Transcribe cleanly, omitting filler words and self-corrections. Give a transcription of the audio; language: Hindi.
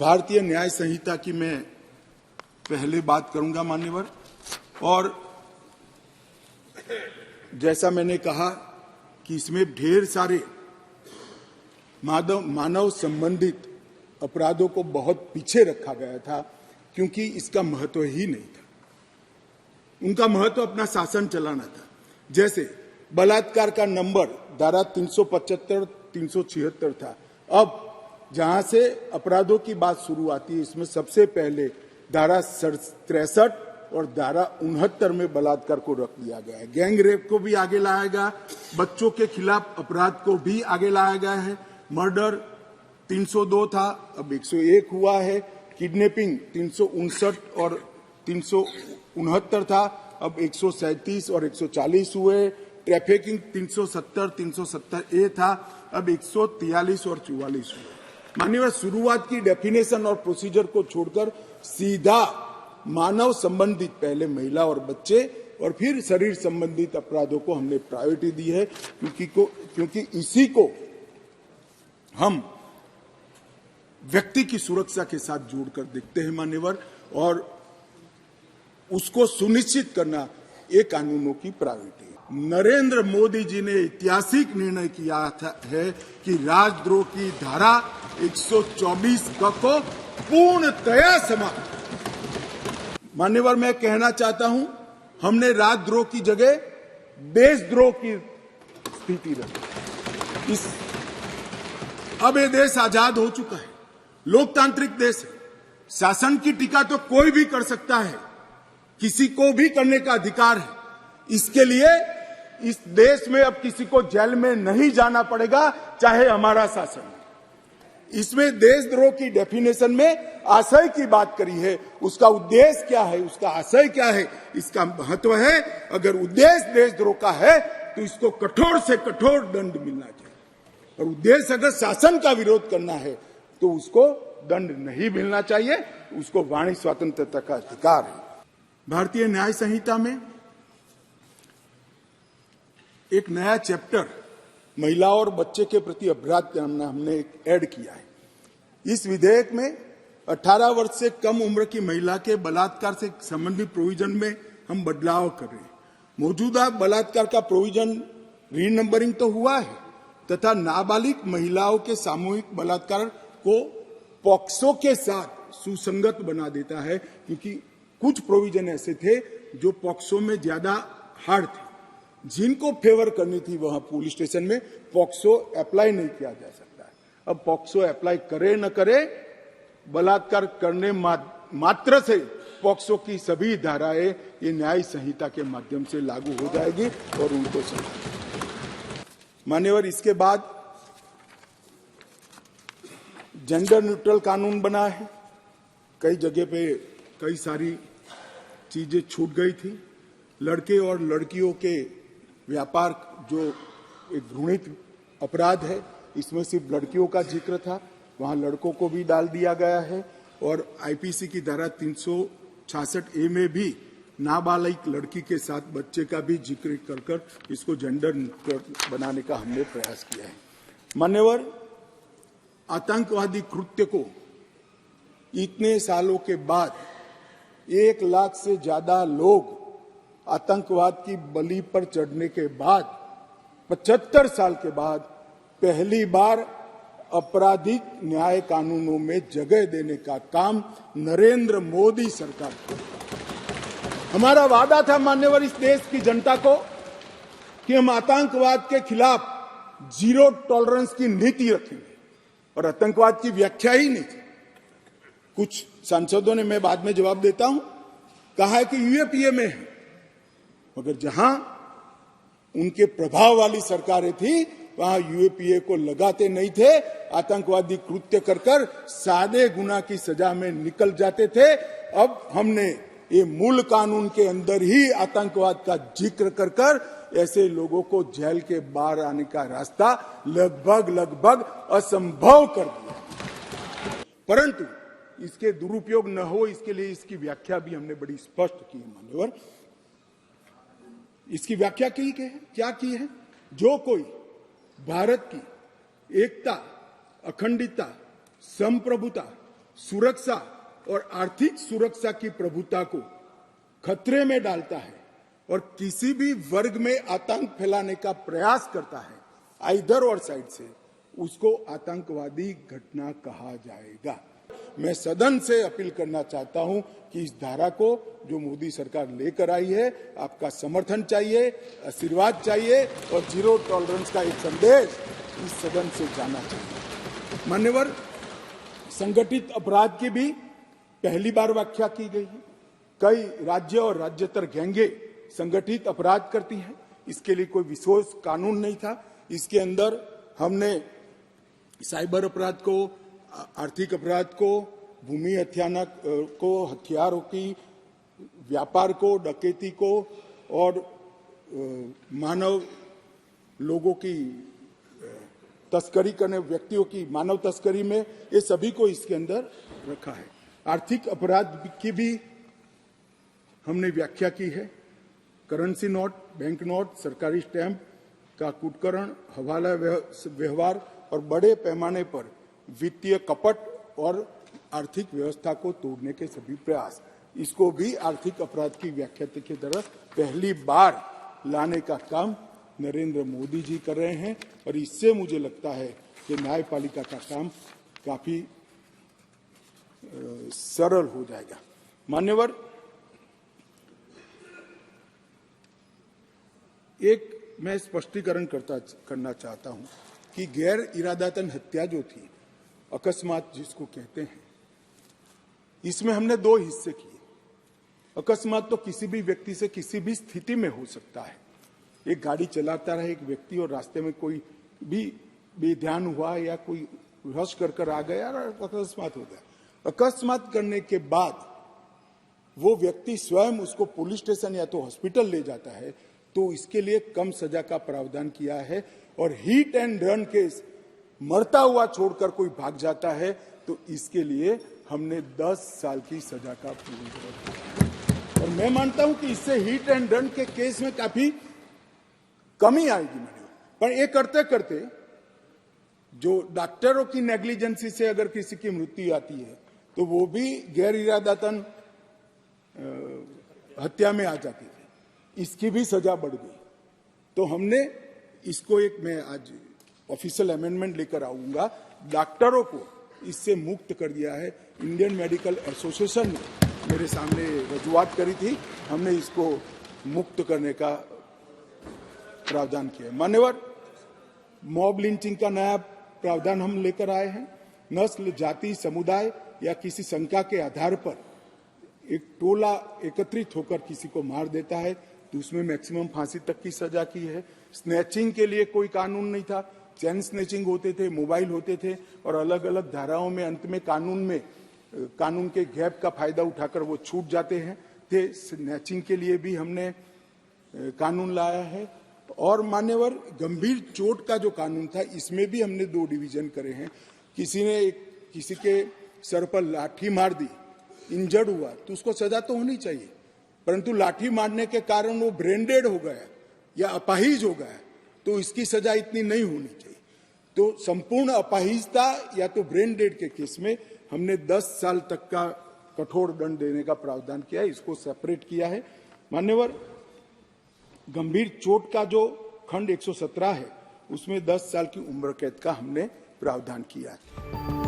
भारतीय न्याय संहिता की मैं पहले बात करूंगा मान्यवर। और जैसा मैंने कहा कि इसमें ढेर सारे मानव संबंधित अपराधों को बहुत पीछे रखा गया था, क्योंकि इसका महत्व ही नहीं था। उनका महत्व अपना शासन चलाना था। जैसे बलात्कार का नंबर धारा 375, 376 था। अब जहां से अपराधों की बात शुरू आती है, इसमें सबसे पहले धारा 63 और धारा 69 में बलात्कार को रख दिया गया है। गैंग रेप को भी आगे लाया गया, बच्चों के खिलाफ अपराध को भी आगे लाया गया है। मर्डर 302 था, अब 101 हुआ है। किडनैपिंग 359 और 369 था, अब 137 और 140 हुए। ट्रैफिकिंग 370, 370A था, अब 143 और 44 हुए। माननीय, शुरुआत की डेफिनेशन और प्रोसीजर को छोड़कर सीधा मानव संबंधित पहले महिला और बच्चे और फिर शरीर संबंधित अपराधों को हमने प्रायोरिटी दी है, क्योंकि इसी को हम व्यक्ति की सुरक्षा के साथ जोड़कर देखते हैं मान्यवर, और उसको सुनिश्चित करना ये कानूनों की प्रायोरिटी है। नरेंद्र मोदी जी ने ऐतिहासिक निर्णय किया है कि राजद्रोह की धारा 124 को पूर्णतया समाप्त। मान्यवर, मैं कहना चाहता हूं, हमने राजद्रोह की जगह देशद्रोह की स्थिति रखी। अब ये देश आजाद हो चुका है, लोकतांत्रिक देश है। शासन की टीका तो कोई भी कर सकता है, किसी को भी करने का अधिकार है। इसके लिए इस देश में अब किसी को जेल में नहीं जाना पड़ेगा, चाहे हमारा शासन है। इसमें देशद्रोह की डेफिनेशन में आशय की बात करी है, उसका उद्देश्य क्या है, उसका आशय क्या है, इसका महत्व है। अगर उद्देश्य देशद्रोह का है तो इसको कठोर से कठोर दंड मिलना चाहिए, और उद्देश्य अगर शासन का विरोध करना है तो उसको दंड नहीं मिलना चाहिए, उसको वाणी स्वतंत्रता का अधिकार है। भारतीय न्याय संहिता में एक नया चैप्टर महिला और बच्चे के प्रति अपराध का हमने ऐड किया है। इस विधेयक में 18 वर्ष से कम उम्र की महिला के बलात्कार से संबंधित प्रोविजन में हम बदलाव कर रहे हैं। मौजूदा बलात्कार का प्रोविजन रीनंबरिंग तो हुआ है, तथा नाबालिग महिलाओं के सामूहिक बलात्कार को पॉक्सो के साथ सुसंगत बना देता है, क्योंकि कुछ प्रोविजन ऐसे थे जो पॉक्सो में ज्यादा हार्ड थे। जिनको फेवर करनी थी वहां पुलिस स्टेशन में पॉक्सो अप्लाई नहीं किया जा सकता है। अब पॉक्सो अप्लाई करे न करे, बलात्कार करने मात्र से पॉक्सो की सभी धाराएं ये न्याय संहिता के माध्यम से लागू हो जाएगी और उनको सजा। मान्यवर, इसके बाद जेंडर न्यूट्रल कानून बना है। कई जगह पे कई सारी चीजें छूट गई थी। लड़के और लड़कियों के व्यापार जो एक घृणित अपराध है, इसमें सिर्फ लड़कियों का जिक्र था, वहां लड़कों को भी डाल दिया गया है। और आईपीसी की धारा 366A में भी नाबालिग लड़की के साथ बच्चे का भी जिक्र कर इसको जेंडर न्यूट्रल बनाने का हमने प्रयास किया है। मान्यवर, आतंकवादी कृत्य को इतने सालों के बाद 1 लाख से ज्यादा लोग आतंकवाद की बलि पर चढ़ने के बाद 75 साल के बाद पहली बार आपराधिक न्याय कानूनों में जगह देने का काम नरेंद्र मोदी सरकार को। हमारा वादा था मान्यवर इस देश की जनता को कि हम आतंकवाद के खिलाफ जीरो टॉलरेंस की नीति रखेंगे, और आतंकवाद की व्याख्या ही नहीं थी। कुछ सांसदों ने, मैं बाद में जवाब देता हूं, कहा है कि यूएपीए में है, मगर जहां उनके प्रभाव वाली सरकारें थी वहां यूएपीए को लगाते नहीं थे। आतंकवादी कृत्य कर सादे गुना की सजा में निकल जाते थे। अब हमने ये मूल कानून के अंदर ही आतंकवाद का जिक्र कर ऐसे लोगों को जेल के बाहर आने का रास्ता लगभग असंभव कर दिया। परंतु इसके दुरुपयोग न हो, इसके लिए इसकी व्याख्या भी हमने बड़ी स्पष्ट की है मान्यवर। इसकी व्याख्या क्या की है? जो कोई भारत की एकता, अखंडता, संप्रभुता सुरक्षा और आर्थिक सुरक्षा की प्रभुता को खतरे में डालता है और किसी भी वर्ग में आतंक फैलाने का प्रयास करता है आइदर और साइड से, उसको आतंकवादी घटना कहा जाएगा। मैं सदन से अपील करना चाहता हूं कि इस धारा को जो मोदी सरकार लेकर आई है, आपका समर्थन चाहिए, आशीर्वाद चाहिए और जीरो टॉलरेंस का एक संदेश इस सदन से जाना चाहिए। मान्यवर, संगठित अपराध की भी पहली बार व्याख्या की गई है। कई राज्य और राज्यतर गैंगे संगठित अपराध करती हैं। इसके लिए कोई विशेष कानून नहीं था। इसके अंदर हमने साइबर अपराध को, आर्थिक अपराध को, भूमि हत्याना को, हथियारों की व्यापार को, डकैती को और मानव लोगों की तस्करी करने व्यक्तियों की मानव तस्करी में, ये सभी को इसके अंदर रखा है। आर्थिक अपराध की भी हमने व्याख्या की है। करेंसी नोट, बैंक नोट, सरकारी स्टैंप का कुटकरण, हवाला व्यवहार और बड़े पैमाने पर वित्तीय कपट और आर्थिक व्यवस्था को तोड़ने के सभी प्रयास, इसको भी आर्थिक अपराध की व्याख्या की तरफ पहली बार लाने का काम नरेंद्र मोदी जी कर रहे हैं और इससे मुझे लगता है कि न्यायपालिका का काम काफी सरल हो जाएगा। मान्यवर, एक मैं स्पष्टीकरण करना चाहता हूं कि गैर इरादतन हत्या जो थी, अकस्मात जिसको कहते हैं, इसमें हमने दो हिस्से किए। अकस्मात तो किसी भी व्यक्ति से किसी भी स्थिति में हो सकता है। एक गाड़ी चलाता रहे एक व्यक्ति और रास्ते में कोई भी बेध्यान हुआ या कोई रश कर आ गया और अकस्मात हो गया। अकस्मात करने के बाद वो व्यक्ति स्वयं उसको पुलिस स्टेशन या तो हॉस्पिटल ले जाता है, तो इसके लिए कम सजा का प्रावधान किया है। और हिट एंड रन केस, मरता हुआ छोड़कर कोई भाग जाता है, तो इसके लिए हमने 10 साल की सजा का प्रावधान किया। और मैं मानता हूं कि इससे हिट एंड रन के केस में काफी कमी आएगी। पर ये करते करते जो डॉक्टरों की नेग्लिजेंसी से अगर किसी की मृत्यु आती है, तो वो भी गैर इरादतन हत्या में आ जाती थी, इसकी भी सजा बढ़ गई। तो हमने इसको एक, मैं आज ऑफिशियल अमेंडमेंट लेकर आऊंगा, डॉक्टरों को इससे मुक्त कर दिया है। इंडियन मेडिकल एसोसिएशन ने मेरे सामने रजूआत करी थी, हमने इसको मुक्त करने का प्रावधान किया। मान्यवर, मॉब लिंचिंग का नया प्रावधान हम लेकर आए हैं। नस्ल, जाति, समुदाय या किसी शंका के आधार पर एक टोला एकत्रित होकर किसी को मार देता है, तो उसमें मैक्सिमम फांसी तक की सजा की है। स्नैचिंग के लिए कोई कानून नहीं था, चैन स्नैचिंग होते थे, मोबाइल होते थे और अलग अलग धाराओं में अंत में कानून के गैप का फायदा उठाकर वो छूट जाते हैं। स्नैचिंग के लिए भी हमने कानून लाया है। और मान्यवर, गंभीर चोट का जो कानून था, इसमें भी हमने 2 डिवीजन करे हैं। किसी ने किसी के सर पर लाठी मार दी, इंजर्ड हुआ, तो उसको सजा तो होनी चाहिए, परंतु लाठी मारने के कारण वो ब्रेन डेड हो गया या अपाहिज हो गया, तो इसकी सजा इतनी नहीं होनी चाहिए। तो संपूर्ण अपाहिजता या तो ब्रेन डेड के केस में हमने 10 साल तक का कठोर दंड देने का प्रावधान किया है, इसको सेपरेट किया है। मान्यवर, गंभीर चोट का जो खंड 117 है, उसमें 10 साल की उम्र कैद का हमने प्रावधान किया है।